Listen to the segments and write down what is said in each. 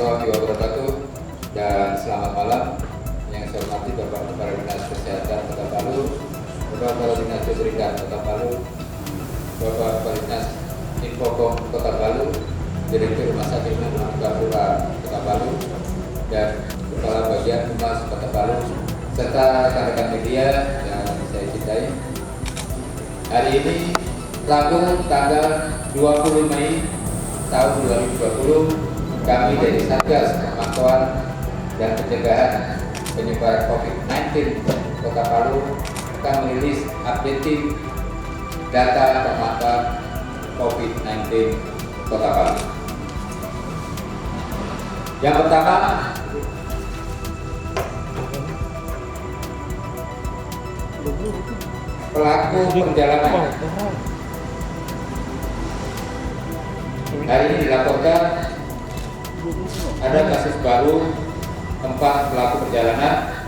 warahmatullahi wabarakatuh, dan selamat malam. Yang saya hormati Bapak Kepala Dinas Kesehatan Kota Palu, Bapak Kepala Dinas Pendidikan Kota Palu, Bapak Kepala Dinas Infocom Kota Palu, Direktur Rumah Sakit Umum Gapura Kota Palu, dan Kepala Bagian Humas Kota Palu, serta rekan-rekan media yang saya cintai. Hari ini Rabu tanggal 20 Mei tahun 2020, kami dari Satgas Pemantauan dan Pencegahan Penyebaran COVID-19 Kota Palu akan merilis updating data pemantauan COVID-19 Kota Palu. Yang pertama, pelaku perjalanan. Hari ini dilaporkan ada kasus baru 4 pelaku perjalanan,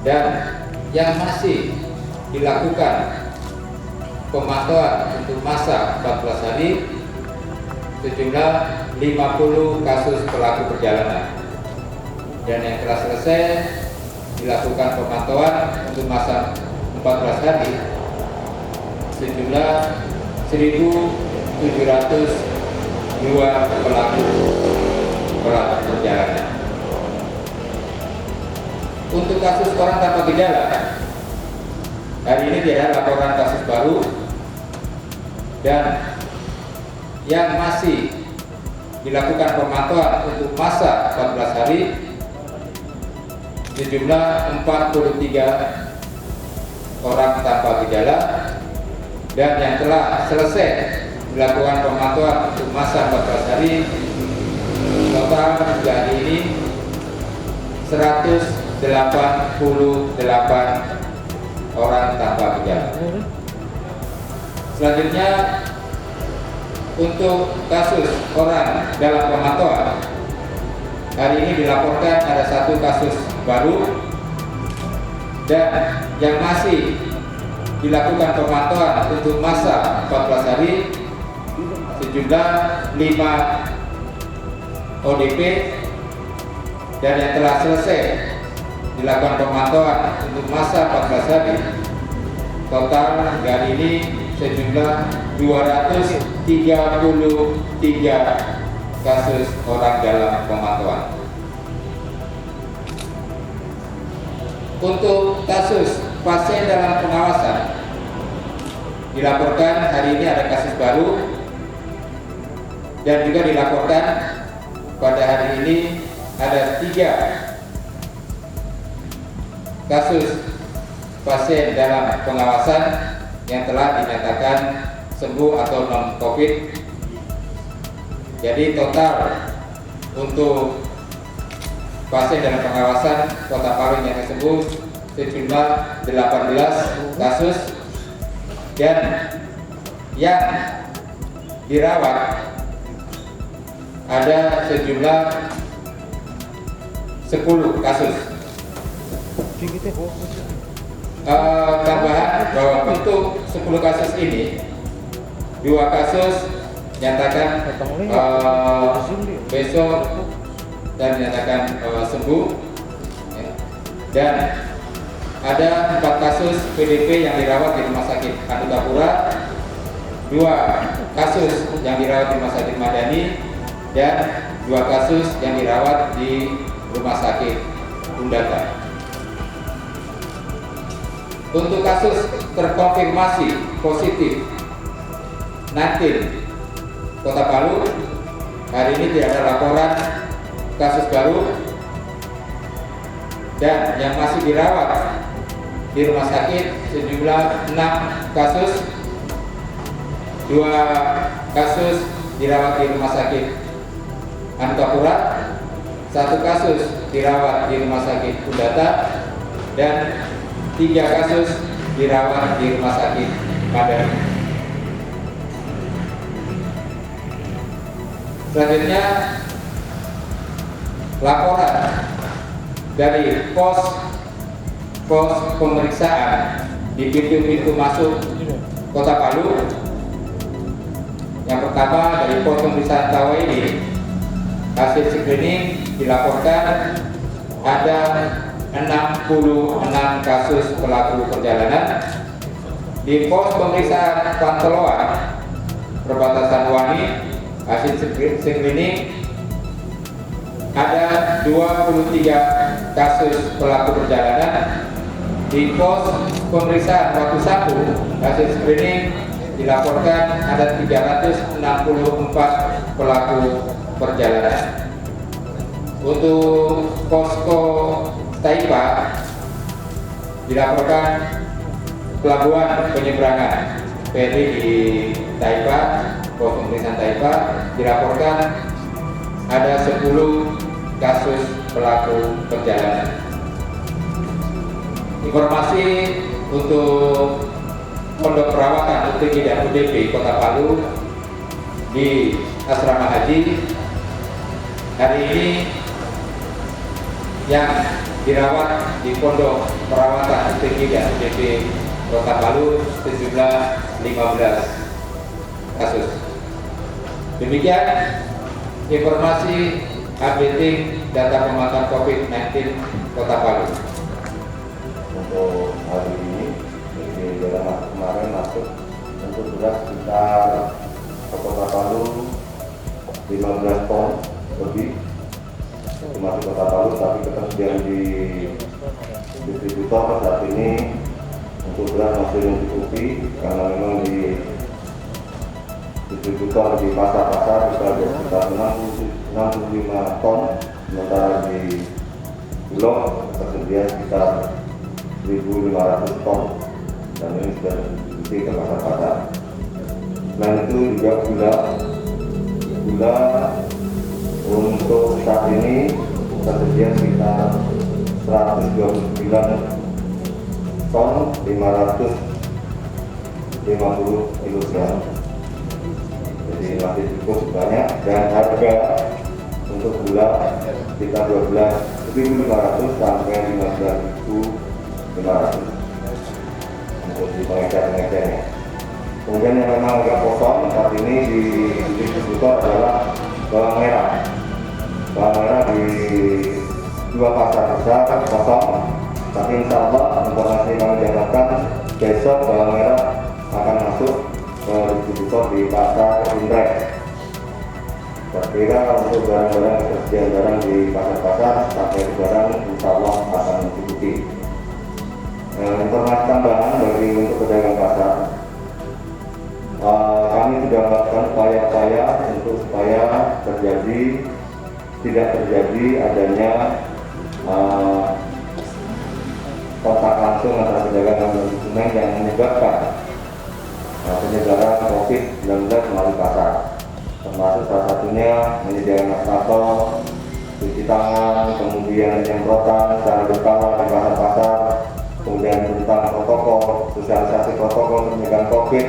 dan yang masih dilakukan pemantauan untuk masa 14 hari sejumlah 50 kasus pelaku perjalanan, dan yang telah selesai dilakukan pemantauan untuk masa 14 hari sejumlah 1.702 pelaku perjalanan. Untuk kasus orang tanpa gejala, hari ini tidak ada laporan kasus baru, dan yang masih dilakukan pemantauan untuk masa 14 hari sejumlah 43 orang tanpa gejala, dan yang telah selesai dilakukan pemantauan untuk masa 14 hari total hingga hari ini 188 orang tanpa gejala. Selanjutnya, untuk kasus orang dalam pemantauan, hari ini dilaporkan ada 1 kasus baru, dan yang masih dilakukan pemantauan untuk masa 14 hari sejumlah 5 ODP, dan yang telah selesai dilakukan pemantauan untuk masa 14 hari total hari ini sejumlah 233 kasus orang dalam pemantauan. Untuk kasus pasien dalam pengawasan, dilaporkan hari ini ada kasus baru, dan juga dilaporkan pada hari ini ada 3 kasus pasien dalam pengawasan yang telah dinyatakan sembuh atau non-COVID. Jadi total untuk pasien dalam pengawasan Kota Palu yang sembuh sejumlah 18 kasus, dan yang dirawat ada sejumlah 10 kasus. Tambahan bahwa untuk 10 kasus ini 2 kasus nyatakan besok dan nyatakan sembuh, dan ada 4 kasus PDP yang dirawat di Rumah Sakit Gapura, 2 kasus yang dirawat di Rumah Sakit Madani, dan 2 kasus yang dirawat di Rumah Sakit Undata. Untuk kasus terkonfirmasi positif 19 Kota Palu, hari ini tidak ada laporan kasus baru, dan yang masih dirawat di rumah sakit sejumlah 6 kasus, 2 kasus dirawat di Rumah Sakit Gapura, 1 kasus dirawat di Rumah Sakit Undata, dan 3 kasus dirawat di Rumah Sakit Madani. Selanjutnya, laporan dari pos pemeriksaan di pintu-pintu masuk Kota Palu. Yang pertama dari pos pemeriksaan Tawa ini hasil screening dilaporkan ada 66 kasus pelaku perjalanan. Di pos pemeriksaan Panteloan perbatasan Wani, hasil screening ada 23 kasus pelaku perjalanan. Di pos pemeriksaan Watu Sapu, hasil screening dilaporkan ada 364 pelaku perjalanan. Untuk posko Taipa dilaporkan pelabuhan penyeberangan ferry di Taipa, pos pemeriksaan Taipa dilaporkan ada 10 kasus pelaku perjalanan. Informasi untuk pondok perawatan UTG dan UDP Kota Palu di Asrama Haji hari ini yang dirawat di pondok perawatan UTG dan UDP Kota Palu sejumlah 15 kasus. Demikian informasi updating data pemantauan COVID-19 Kota Palu. Untuk hari ini di dalam kemarin masuk untuk beras sekitar ke Kota Palu 15 ton lebih. Itu masuk Kota Palu, tapi ketersediaan di distributor saat ini untuk beras masih mencukupi karena memang di distributor di pasar-pasar sudah ada sekitar 65 ton, sementara di Bulog tersedia sekitar 1.500 ton dan ini sudah distribusi ke pasar-pasar. Selain itu juga gula untuk saat ini tersedia sekitar 129 ton 550 kg. Jadi masih cukup banyak dan harga untuk gula sekitar 12.500 sampai 15.500 untuk di pengecer-pengecernya. Kemudian yang memang agak kosong saat ini di distributor adalah bawang merah. Bawang merah di 2 pasar besar kosong, tapi insya Allah informasi kami dapatkan besok bawang merah akan masuk ke distributor di pasar Indrek. Saya kira untuk barang-barang ketersediaan barang di pasar-pasar sampai barang insya Allah akan mencukupi. Informasi tambahan bagi untuk pedagang pasar, kami sudah melakukan upaya-upaya untuk supaya tidak terjadi adanya kontak langsung antara pedagang dan konsumen yang menyebabkan penyebaran COVID-19 melalui pasar, termasuk salah satunya menyediakan wastafel, cuci tangan, kemudian penyemprotan secara berkala di pasar-pasar, kemudian tentang protokol, sosialisasi protokol pencegahan COVID.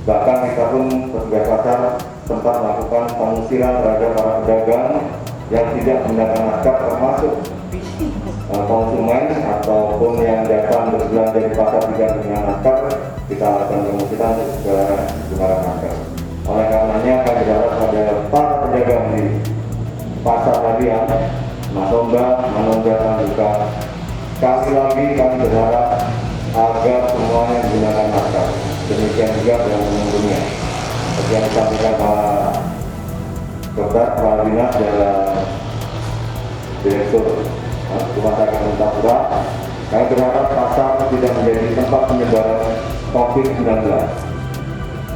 Bahkan kita pun petugas pasar sempat melakukan pengusiran terhadap para pedagang yang tidak menggunakan masker, termasuk konsumen ataupun yang datang berbelanja di pasar tidak dengan masker. Kita lakukan pengusiran untuk segera menggunakan masker. Oleh karenanya kami berharap pada para pedagang di pasar tadi yang Masomba, Manunggal, juga sekali lagi kami berharap agar semuanya menggunakan masker. Demikian juga yang menunggunya. Seperti yang disampaikan Pak Dokter Kepala Dinas dalam Direktur Rumah Sakit Untapura, kami berharap pasar tidak menjadi tempat penyebaran COVID-19.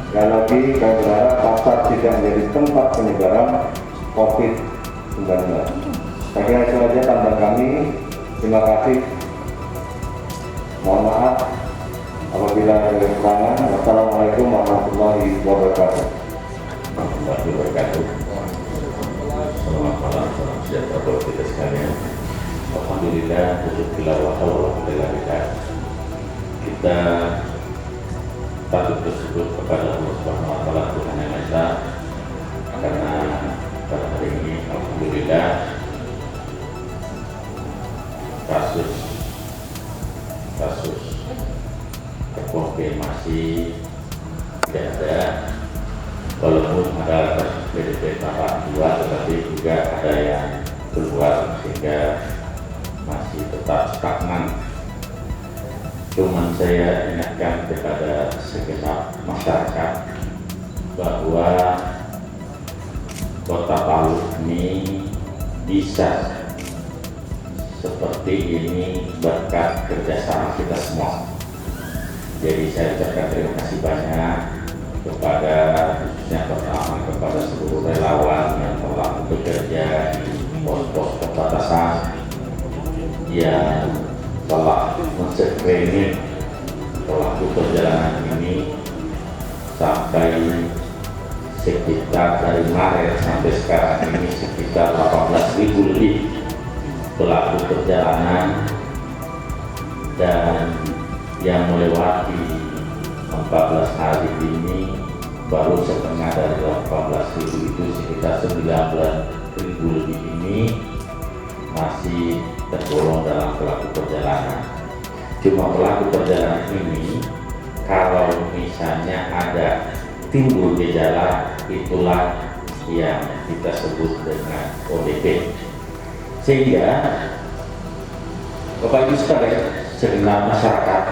Sekali lagi kami berharap pasar tidak menjadi tempat penyebaran COVID-19. Saya kira itu saja tambahan kami. Terima kasih. Mohon maaf apabila ada kekurangan. Wassalamualaikum warahmatullahi wabarakatuh. Warahmatullahi wabarakatuh. Selamat malam, salam sejahtera buat kita sekalian. Alhamdulillah, untuk tilawah alhamdulillah kita patut bersyukur kepada Allah Subhanahu wa Ta'ala, Tuhan yang Esa, karena pada hari ini alhamdulillah kasus terkonfirmasi tidak ada walaupun ada PDP tahap 2, tetapi juga ada yang keluar sehingga masih tetap stagnan. Cuman saya ingatkan kepada segenap masyarakat bahwa Kota Palu ini bisa seperti ini berkat kerjasama kita semua. Jadi saya ucapkan terima kasih banyak kepada khususnya pertama kepada seluruh relawan yang telah bekerja di pos-pos perbatasan yang telah men-screening pelaku perjalanan ini sampai sekitar dari Maret sampai sekarang ini sekitar 18.000 lebih pelaku perjalanan, dan yang melewati 14 hari ini baru setengah dari 18.000 itu sekitar 19.000 lebih ini masih tergolong dalam pelaku perjalanan. Cuma pelaku perjalanan ini kalau misalnya ada timbul gejala, itulah yang kita sebut dengan ODP. Sehingga Bapak Ibu sekalian, segenap masyarakat,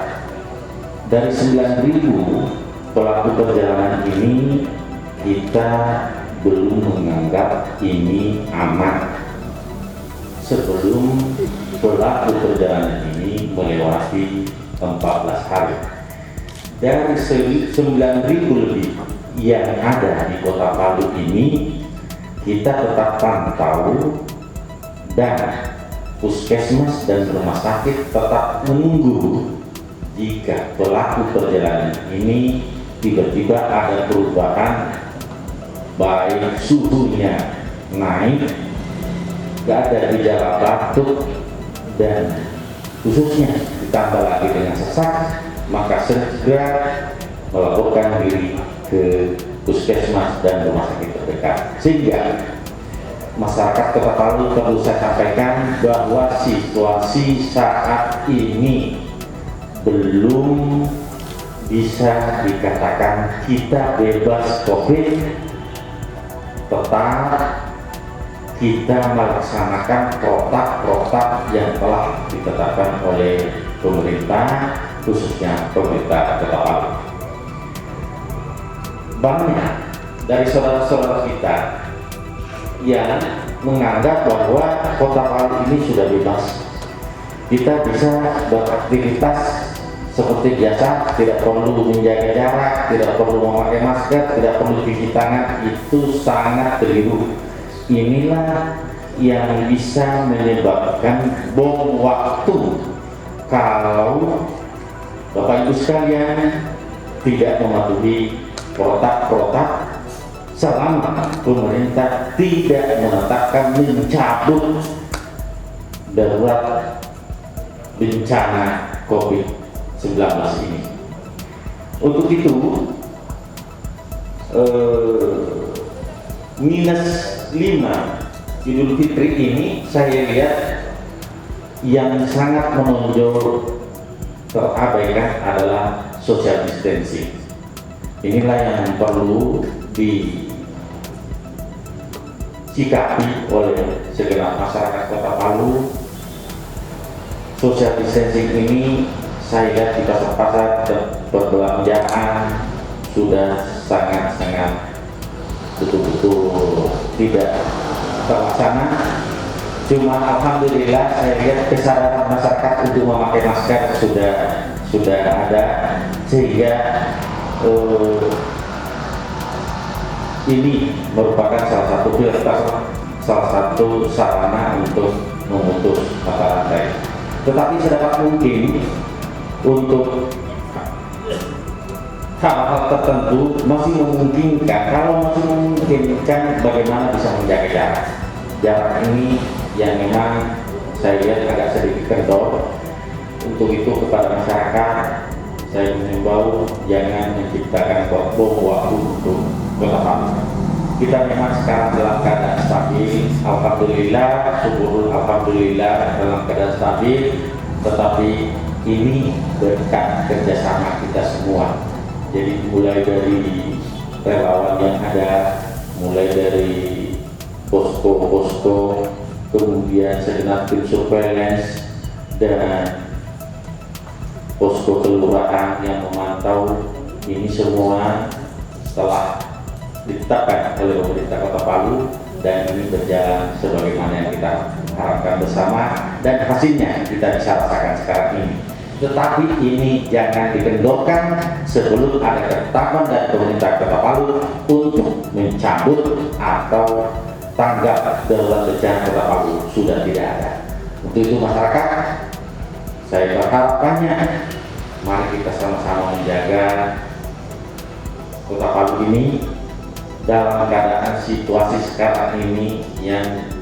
dari 9.000 pelaku perjalanan ini kita belum menganggap ini aman sebelum pelaku perjalanan ini melewati 14 hari. Dari 9.000 lebih yang ada di Kota Palu ini, kita tetap pantau dan puskesmas dan rumah sakit tetap menunggu jika pelaku perjalanan ini tiba-tiba ada perubahan, baik suhunya naik, gak ada gejala batuk, dan khususnya ditambah lagi dengan sesak, maka segera melaporkan diri ke puskesmas dan rumah sakit terdekat. Sehingga masyarakat Kota Palu perlu saya sampaikan bahwa situasi saat ini belum bisa dikatakan kita bebas COVID. Tetap kita melaksanakan protap-protap yang telah ditetapkan oleh pemerintah, khususnya pemerintah Kota Palu. Banyak dari saudara-saudara kita yang menganggap bahwa Kota Palu ini sudah bebas. Kita bisa beraktivitas seperti biasa, tidak perlu menjaga jarak, tidak perlu memakai masker, tidak perlu cuci tangan. Itu sangat keliru. Inilah yang bisa menyebabkan bom waktu kalau Bapak Ibu sekalian tidak mematuhi protap-protap selama pemerintah tidak menetapkan mencabut darurat bencana COVID-19 ini. Untuk itu -5 Idul Fitri ini saya lihat yang sangat menonjol terabaikan adalah social distancing. Inilah yang perlu disikapi oleh segenap masyarakat Kota Palu. Social distancing ini saya lihat di pasar-pasar perbelanjaan sudah sangat-sangat betul-betul tidak terlaksana. Cuma alhamdulillah saya lihat kesadaran masyarakat untuk memakai masker sudah ada, sehingga ini merupakan salah satu prioritas, salah satu sarana untuk memutus mata rantai. Tetapi sedapat mungkin untuk hal-hal tertentu masih memungkinkan. Kalau masih memungkinkan, bagaimana bisa menjaga jarak? Jarak ini yang memang saya lihat agak sedikit kendor. Untuk itu kepada masyarakat saya mengimbau jangan menciptakan bom waktu untuk Kota Palu. Kita memang sekarang dalam keadaan stabil, alhamdulillah, syukur alhamdulillah dalam keadaan stabil, tetapi ini berkat kerjasama kita semua. Jadi mulai dari relawan yang ada, mulai dari posko-posko, kemudian segenap tim surveillance dan posko kelurahan yang memantau. Ini semua setelah ditetapkan oleh pemerintah Kota Palu, dan ini berjalan sebagaimana yang kita harapkan bersama, dan hasilnya kita bisa rasakan sekarang ini. Tetapi ini jangan dikendorkan sebelum ada ketetapan dari pemerintah Kota Palu untuk mencabut atau tanggap darurat bencana Kota Palu sudah tidak ada. Untuk itu masyarakat, saya berharap banyak, mari kita sama-sama menjaga Kota Palu ini dalam keadaan situasi sekarang ini yang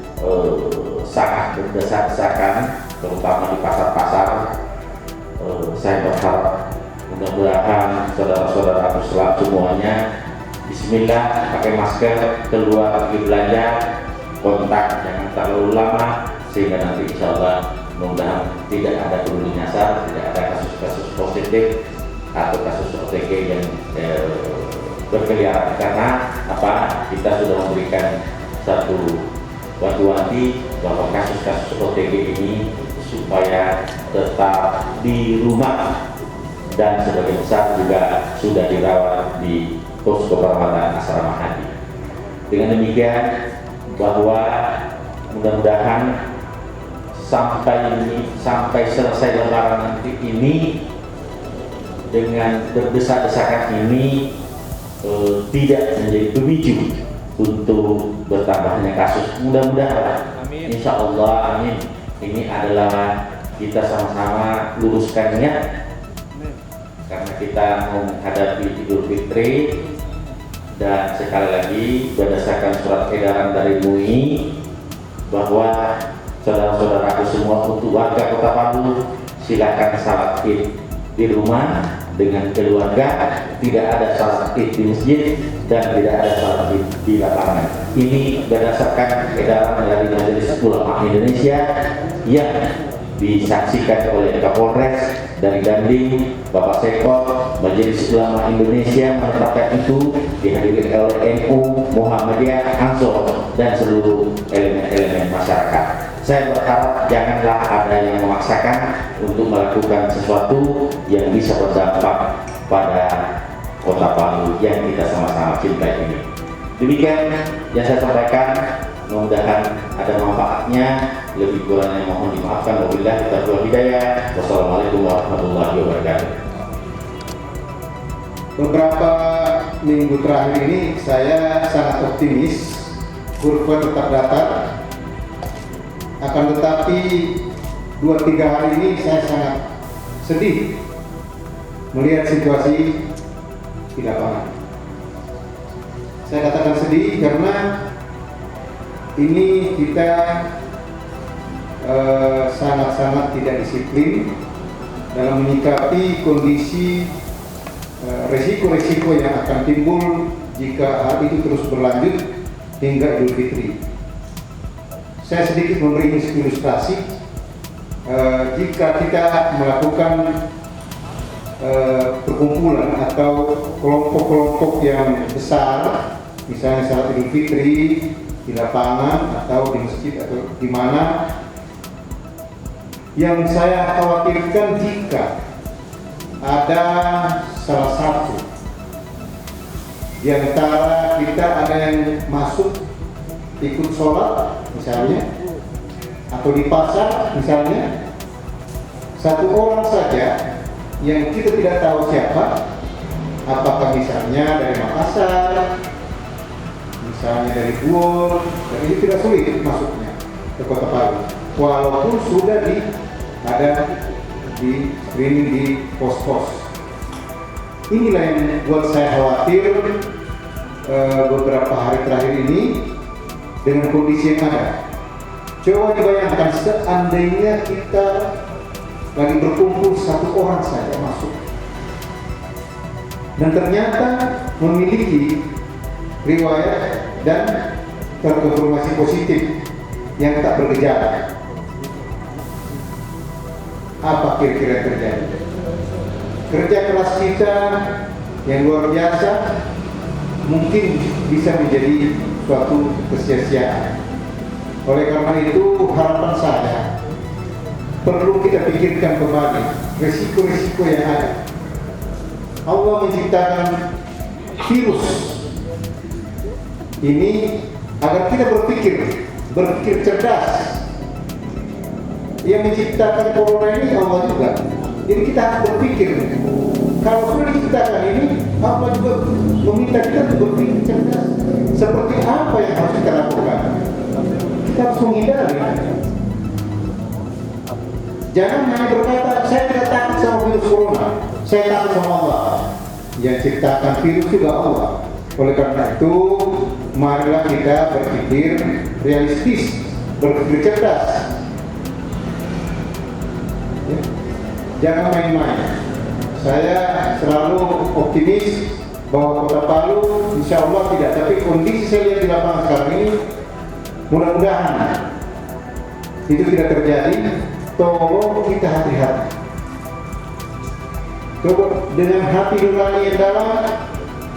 sangat berdesak-desakan, terutama di pasar-pasar. Saya berharap mudah-mudahan saudara-saudara Islam semuanya bismillah, pakai masker, keluar pergi belanja, kontak jangan terlalu lama, sehingga nanti insya Allah mudah-mudahan tidak ada peluru nyasar, tidak ada kasus-kasus positif atau kasus OTG yang berkeliaran, karena apa, kita sudah memberikan satu wanti-wanti bahwa kasus-kasus OTG ini supaya tetap di rumah, dan sebagian besar juga sudah dirawat di posko perawatan asrama haji. Dengan demikian, bahwa mudah-mudahan sampai selesai lebaran nanti ini, dengan berdesak-desakan ini tidak menjadi pemicu untuk bertambahnya kasus. Mudah-mudahan, insya Allah, amin. Ini adalah kita sama-sama luruskan niat, karena kita menghadapi Idul Fitri, dan sekali lagi berdasarkan surat edaran dari MUI bahwa saudara-saudaraku semua, untuk warga Kota Palu silakan salat Id di rumah dengan keluarga, tidak ada salat Id di masjid dan tidak ada salat Id di lapangan. Ini berdasarkan edaran dari Majelis Ulama Indonesia yang disaksikan oleh Kapolres dari Dandim, Bapak Sekor. Majelis Ulama Indonesia menetapkan itu, dihadiri oleh NU, Muhammadiyah, Ansor, dan seluruh elemen-elemen masyarakat. Saya berharap janganlah ada yang memaksakan untuk melakukan sesuatu yang bisa berdampak pada Kota Palu yang kita sama-sama cintai ini. Demikian yang saya sampaikan, mudah-mudahan ada manfaatnya. Lebih kurangnya mohon dimaafkan. Wabillahi taufiq wal hidayah. Wassalamualaikum warahmatullahi wabarakatuh. Beberapa minggu terakhir ini saya sangat optimis, kurva tetap datar. Akan tetapi 2-3 hari ini saya sangat sedih melihat situasi di lapangan. Saya katakan sedih karena ini kita sangat-sangat tidak disiplin dalam menyikapi kondisi resiko-resiko yang akan timbul jika hal itu terus berlanjut hingga Idul Fitri. Saya sedikit memberi ilustrasi, jika kita melakukan perkumpulan atau kelompok-kelompok yang besar, misalnya salat Idul Fitri di lapangan atau di masjid atau di mana, yang saya khawatirkan jika ada salah satu di antara kita ada yang masuk ikut sholat misalnya, atau di pasar misalnya, satu orang saja yang kita tidak tahu siapa, apakah misalnya dari Makassar, misalnya dari Buol, dan ini tidak sulit masuknya ke Kota Palu, walaupun sudah ada di screening di pos-pos. Inilah yang buat saya khawatir beberapa hari terakhir ini dengan kondisi yang ada. Coba dibayangkan seandainya kita lagi berkumpul, satu orang saja masuk dan ternyata memiliki riwayat dan terkonfirmasi positif yang tak bergejala. Apa kira-kira terjadi? Kerja keras kita yang luar biasa mungkin bisa menjadi suatu kesia-siaan. Oleh karena itu harapan saya perlu kita pikirkan kembali risiko-risiko yang ada. Allah menciptakan virus ini agar kita berpikir cerdas. Yang menciptakan corona ini Allah juga. Jadi kita harus berpikir. Kalau sudah diciptakan ini, Allah juga meminta kita untuk berpikir cerdas. Seperti apa yang harus kita lakukan? Kita harus menghindari. Jangan hanya berkata, saya tidak takut sama virus corona, saya takut sama Allah. Yang ciptakan virus juga Allah. Oleh karena itu, marilah kita berpikir realistis, berpikir cerdas. Ya. Jangan main-main. Saya selalu optimis bahwa Kota Palu insya Allah tidak, tapi kondisi saya lihat di lapangan sekarang ini mudah-mudahan itu tidak terjadi. Tolong kita hati-hati. Coba dengan hati nurani yang dalam,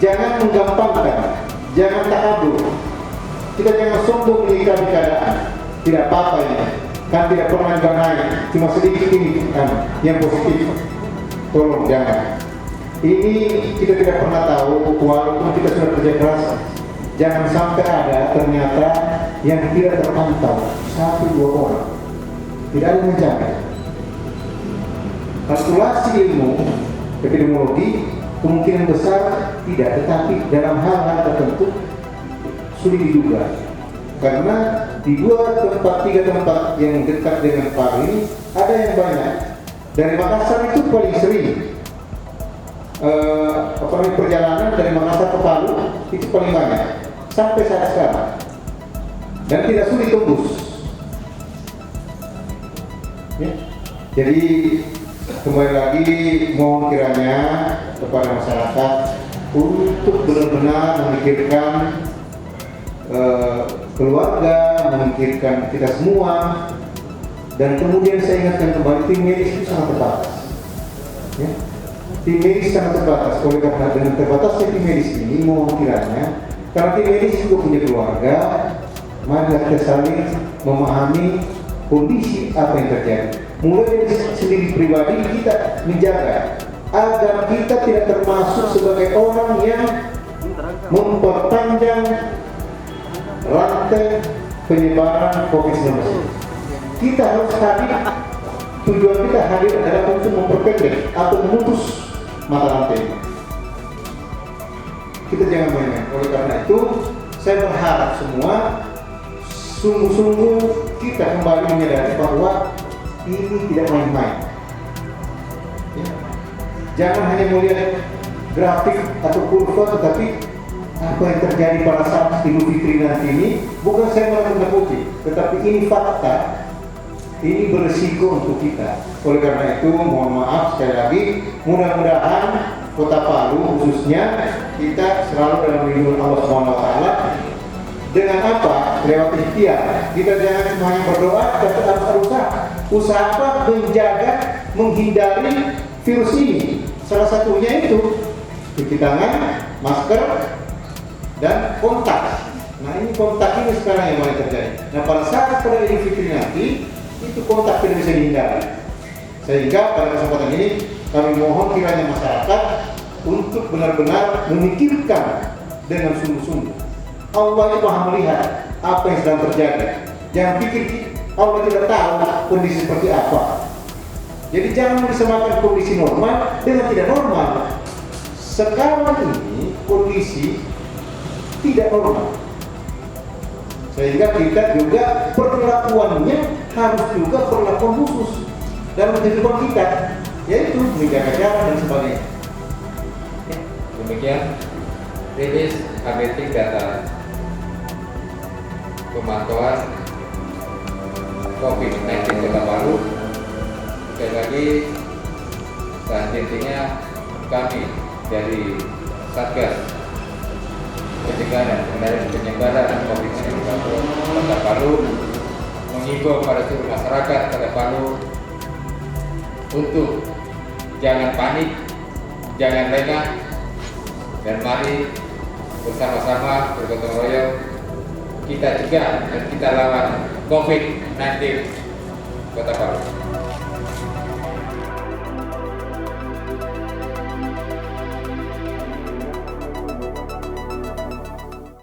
jangan menggampangkan, jangan takabur. Kita jangan sombong menyikapi keadaan. Tidak apa-apa ini, kan tidak pernah naik, cuma sedikit ini kan yang positif. Tolong jangan. Ini kita tidak pernah tahu, walaupun kita sudah kerja keras, jangan sampai ada ternyata yang tidak terpantau 1-2 orang. Tidak ada yang menjaga. Kalkulasi ilmu epidemiologi kemungkinan besar tidak, tetapi dalam hal-hal tertentu sulit diduga. Karena di 3 tempat yang dekat dengan Palu ini ada yang banyak. Dari Makassar itu paling sering perjalanan dari Makassar ke Palu itu paling banyak sampai saat sekarang, dan tidak sulit tembus. Ya. Jadi kembali lagi mohon kiranya kepada masyarakat untuk benar-benar memikirkan keluarga, memikirkan kita semua, dan kemudian saya ingatkan kembali tim medis itu sangat terbatas. Ya. Tim medis sangat terbatas. Oleh karena dengan terbatasnya tim medis ini, mohon kiranya karena tim medis juga punya keluarga, mari kita saling memahami kondisi apa yang terjadi. Mulai dari sendiri pribadi kita menjaga agar kita tidak termasuk sebagai orang yang memperpanjang rantai penyebaran COVID-19. Kita harus hadir, tujuan kita hadir adalah untuk memperpendek atau memutus mata rantai. Kita jangan main-main. Oleh karena itu, saya berharap semua sungguh-sungguh kita kembali menyadari bahwa ini tidak main-main. Ya. Jangan hanya melihat grafik atau kurva, tetapi apa yang terjadi pada saat Idul Fitri nanti ini, bukan saya menakut-nakuti, tetapi ini fakta, ini berisiko untuk kita. Oleh karena itu, mohon maaf sekali lagi, mudah-mudahan Kota Palu khususnya kita selalu dalam lindungan Allah SWT. Dengan apa? Lewat ikhtiar. Kita jangan cuma hanya berdoa, tapi harus berusaha. Usaha apa? Menjaga, menghindari virus ini. Salah satunya itu cuci tangan, masker, dan kontak. Nah ini kontak ini sekarang yang mulai terjadi. Nah pada saat pada Idul Fitri nanti, itu kontak tidak bisa dihindari. Sehingga pada kesempatan ini kami mohon kiranya masyarakat untuk benar-benar memikirkan dengan sungguh-sungguh. Allah itu maha melihat apa yang sedang terjadi. Jangan pikir Allah tidak tahu kondisi seperti apa. Jadi jangan disamakan kondisi normal dengan tidak normal. Sekarang ini kondisi tidak normal, sehingga kita juga perlakuannya harus juga perlakuan khusus dalam kehidupan kita, yaitu menjaga jarak dan sebagainya. Demikian rilis KBT data pemantauan COVID-19 Kota Palu. Sekali lagi, selanjutnya kami dari Satgas Pencegahan dan Penyebaran COVID-19 Kota Palu mengimbau pada seluruh masyarakat Kota Palu untuk jangan panik, jangan lengah, dan mari bersama-sama bergotong royong kita cegah dan kita lawan COVID-19 Kota Palu.